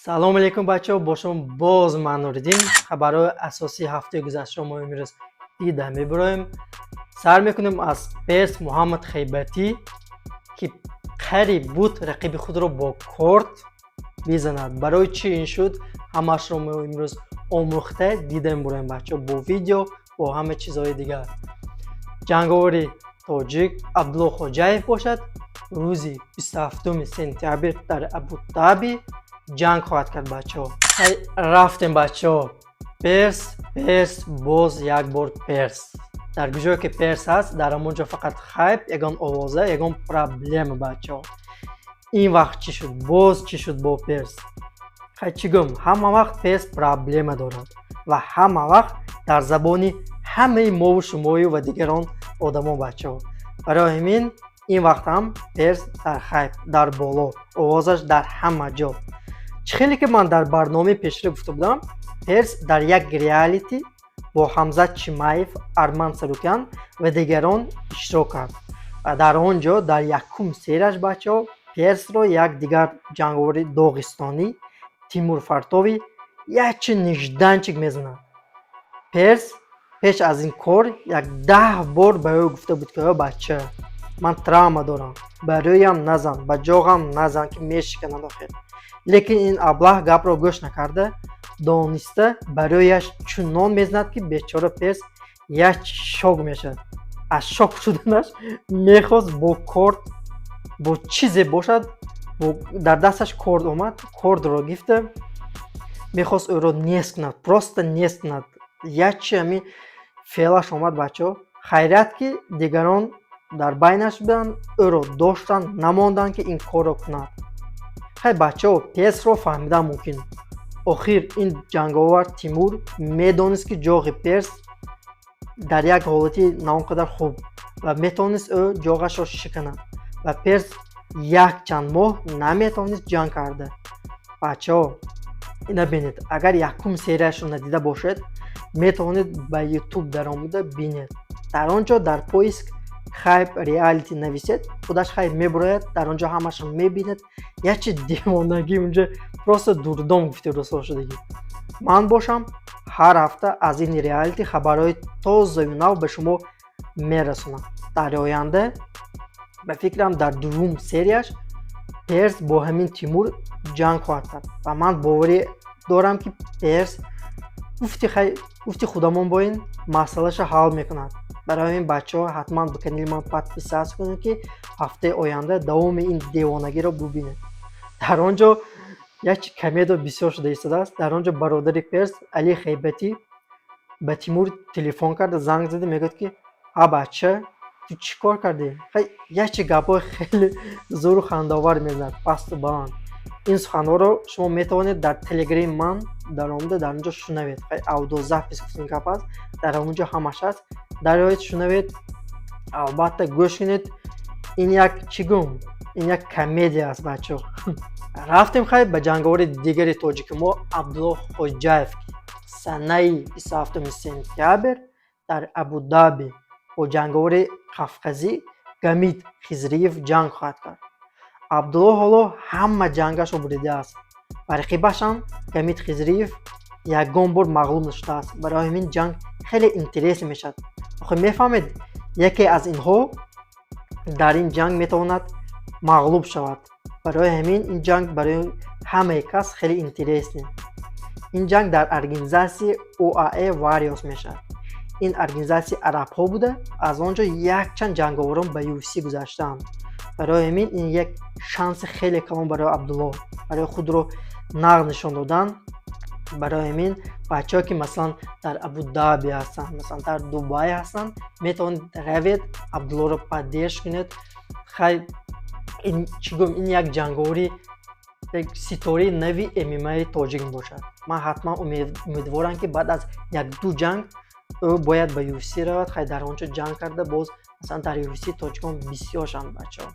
салом алейкум бачаҳо, бо шумо боз ман Нуриддин. Хабарҳои асосии ҳафтаи гузаштаро мо имрӯз дида мебароем. Сар мекунем аз перс Муҳаммад Хайбатӣ ки қариб буд рақиби худро бо корт бизанад. Барои чӣ ин шуд? Ҳамаашро мо имрӯз омӯхта дида мебароем бачаҳо, бо видео, бо ҳама чизҳои дигар. Ҷанговари тоҷик Абдулло Хоҷаев бошад. рӯзи 27 сентябр дар Абу-Даби ҷанг хоҳад кард бачаҳо. Рафтем бачаҳо. Перс боз як бор перс. Дар куҷое ки перс ҳаст, дар ҳамонҷо фақат хайп, ягон овоза, ягон проблема бачаҳо. Ин вақт чӣ шуд? Боз чӣ шуд бо перс? Чӣ гӯям, ҳама вақт перс проблема дорад ва ҳама вақт дар забони ҳамаи мову шумою ва дигарон одамон бачаҳо. Барои ҳамин ин вақт ҳам перс дар хайп, дар боло, овозаш дар ҳама ҷо. Чӣ хеле ки ман дар барномаи пешро гуфта будам, перс дар як реалити бо Ҳамзат Чимаев, Арман Сарукян ва дигарон иштирок кард. Ва дар он ҷо дар якум серияш бачаҳо персро як дигар ҷанговари доғистонӣ Тимур Фартови якчи нижданчик мезанад. Перс пеш аз ин кор як 10 бор ба ӯ гуфта буд ки ё бача, ман травма дорам, ба рӯям назан, ба ҷоғам назан ки мешиканад охир. Лекин ин аблаҳ гапро гӯш накарда, дониста ба рӯяш чунон мезанад ки бечора перс як шок мешавад. Аз шок шуданаш мехост бо корт, бо чизе бошад, дар дасташ корд омад, кордро гирифта мехост ӯро нест кунад, просто нест кунад. Якчи ҳамин феълаш омад бачаҳо. Хайрат ки дигарон дар байнаш буданд, ӯро доштанд, намонданд ки ин корро кунад. Хай бачаҳо, персро фаҳмидан мумкин. Охир ин ҷанговар Тимур медонист ки ҷоғи перс дар як ҳолати на он қадар хуб ва метавонист ӯ ҷоғашро шиканад ва перс якчанд моҳ наметавонист ҷанг карда. Бачаҳо, ина бинед, агар якум серияшро надида бошед, метавонед ба YouTube даромада бинед. Дар он ҷо дар поиск хайп реалити нависед, худаш хайп мебарояд, дар он ҷо ҳамашро мебинед. Якчи девонагӣ унҷо просто дурдом гуфти русо шудагӣ. Ман бошам ҳар ҳафта аз ин реалити хабарҳои тозаю нав ба шумо мерасонам. Дар оянда ба фикрам дар дуввум серияш перс бо ҳамин Тимур ҷанг хоҳад кард ва ман боварӣ дорам ки перс гуфти худамон бо ин масъалаша ҳал мекунад. Барои ҳамин бачаҳо ҳатман ба канали ман подписаtsiya кунед ки ҳафтаи оянда давоми ин девонагиро бубинед. Дар он ҷо якчи комедия бисёр шуда истодааст. Дар он ҷо бародари перс Али Хайбатӣ ба Тимур телефон карда, занг зада, мегӯяд ки бача, ту чӣ кор кардӣ? Якчи гапҳои хеле зӯру хандаовар мезанад, пасту баланд. Ин суханҳоро шумо метавонед дар телеграми ман даромада дар он ҷо шунавед. Аудиозапис гуфтин гап аст, дар он ҷо ҳамаш аст. Дароед шунавед, албатта гӯш кунед. Ин як чӣ гӯям, ин як комедия аст бачаҳо. Рафтем хай ба ҷанговари дигари тоҷики мо Абдулло Хоҷаев санаи 27 сентябр дар Абу-Даби бо ҷанговари қавқазӣ Гамид Хизриев ҷанг хоҳад кард. Абдулло ҳоло ҳама ҷангашро буридааст ва рақибашам Гамид Хизриев ягон бор мағлуб нашудааст. Барои ҳамин ҷанг хеле интересӣ мешавад. охир мефаҳмед, яке аз инҳо дар ин ҷанг метавонад мағлуб шавад. Барои ҳамин ин ҷанг барои ҳамаи кас хеле интересне. Ин ҷанг дар организатсияи OAE Warriors мешавад. Ин организатсияи арабҳо буда, аз он ҷо якчанд ҷанговарон ба UFC гузаштаанд. барои ҳамин ин як шанси хеле калон барои Абдулло, барои худро нағд нишон додан. барои ҳамин бачаҳое ки масалан дар Абу-Даби ҳастанд, масалан дар Дубай ҳастанд, метавонед равед Абдуллоро паддеш кунед. хай ин чӣ гӯям, ин як ҷанговари ситораи нави MMA тоҷик мебошад. ман ҳатман умедворам ки баъд аз 1-2 ҷанг ӯ бояд ба UFC равад, хай дар он ҷо ҷанг карда боз масалан дар UFC тоҷикон бисёр шаванд бачаҳо.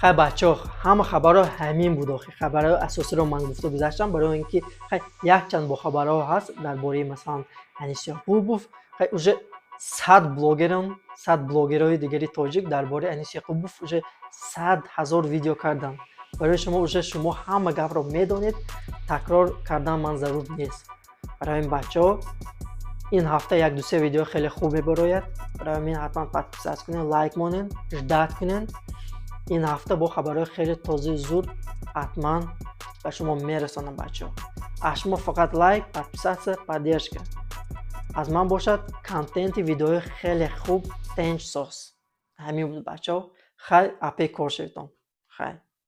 хай бачаҳо, ҳама хабарҳо ҳамин буд. охир хабарҳои асосиро ман гуфта гузаштам, барои ин ки хай якчанд бо хабарҳо ҳаст дар бораи масалан Анис Яқубов. хай уже 100 блогерои дигари тоҷик дар бораи Анис Яқубов уже 100,000 видео карданд. برای شما همه گپ رو میدونید، تکرار کردن من ضرور نیست. برای این بچه ها این هفته یک دو سه ویدیو خیلی خوبه براید. برای من حتما پادپیس کنین، لایک مونین، جدت کنین. این هفته با خبرهای خیلی تازه زود حتما به شما میرسانم بچه ها. از شما فقط لایک، پادپیس، поддержка. از من باشد کانتنت ویدیو خیلی خوب تنج ساز. همین بود بچه ها. خیلی اپی کار شدتم. خیلی